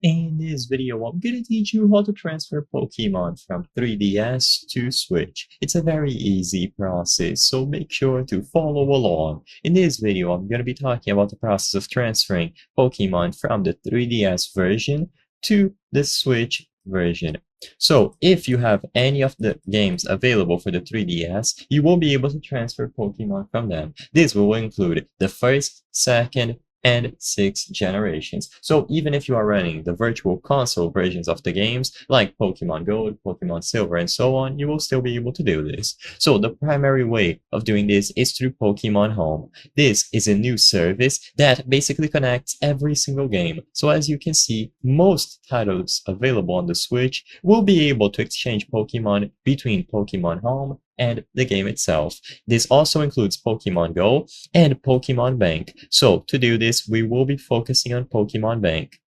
In this video, I'm going to teach you how to transfer Pokemon from 3DS to Switch. It's a very easy process, so make sure to follow along. In this video, I'm going to be talking about the process of transferring Pokemon from the 3DS version to the Switch version. So, if you have any of the games available for the 3DS, you will be able to transfer Pokemon from them. This will include the first, second, and 6 generations. So even if you are running the virtual console versions of the games, like Pokemon Gold, Pokemon Silver, and so on, you will still be able to do this. So the primary way of doing this is through Pokemon Home. This is a new service that basically connects every single game. So as you can see, most titles available on the Switch will be able to exchange Pokemon between Pokemon Home and the game itself. This also includes Pokemon Go and Pokemon Bank. So to do this, we will be focusing on Pokemon Bank.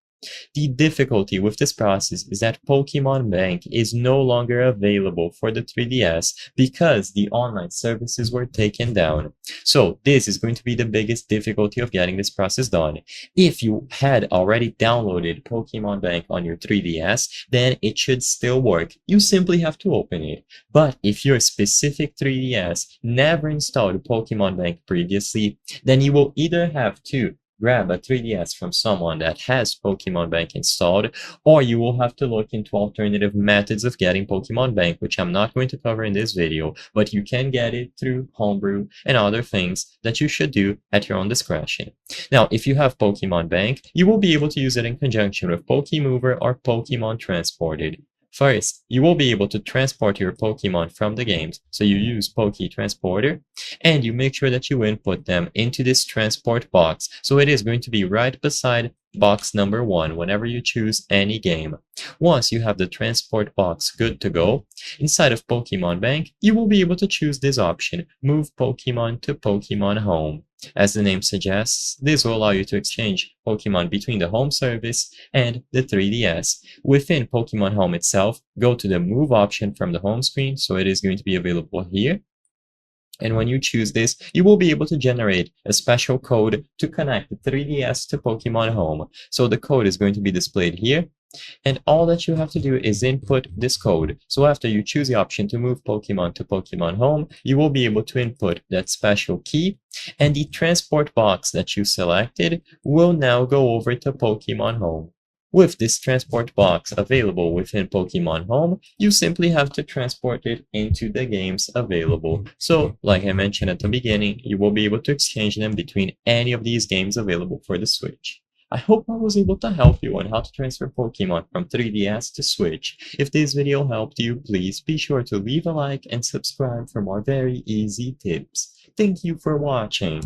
The difficulty with this process is that Pokemon Bank is no longer available for the 3DS because the online services were taken down. So this is going to be the biggest difficulty of getting this process done. If you had already downloaded Pokemon Bank on your 3DS, then it should still work. You simply have to open it. But if your specific 3DS never installed Pokemon Bank previously, then you will either have to grab a 3DS from someone that has Pokemon Bank installed, or you will have to look into alternative methods of getting Pokemon Bank, which I'm not going to cover in this video, but you can get it through Homebrew and other things that you should do at your own discretion. Now, if you have Pokemon Bank, you will be able to use it in conjunction with Pokemover or Pokemon Transported. First, you will be able to transport your Pokemon from the games, so you use Poke Transporter, and you make sure that you input them into this transport box. So it is going to be right beside box number 1 whenever you choose any game. Once you have the transport box good to go, inside of Pokemon Bank, you will be able to choose this option, Move Pokemon to Pokemon Home. As the name suggests, this will allow you to exchange Pokemon between the home service and the 3DS. Within Pokemon Home itself, go to the Move option from the home screen, so it is going to be available here. And when you choose this, you will be able to generate a special code to connect the 3DS to Pokemon Home. So the code is going to be displayed here. And all that you have to do is input this code. So after you choose the option to move Pokemon to Pokemon Home, you will be able to input that special key, and the transport box that you selected will now go over to Pokemon Home. With this transport box available within Pokemon Home, you simply have to transport it into the games available. So, like I mentioned at the beginning, you will be able to exchange them between any of these games available for the Switch. I hope I was able to help you on how to transfer Pokemon from 3DS to Switch. If this video helped you, please be sure to leave a like and subscribe for more very easy tips. Thank you for watching.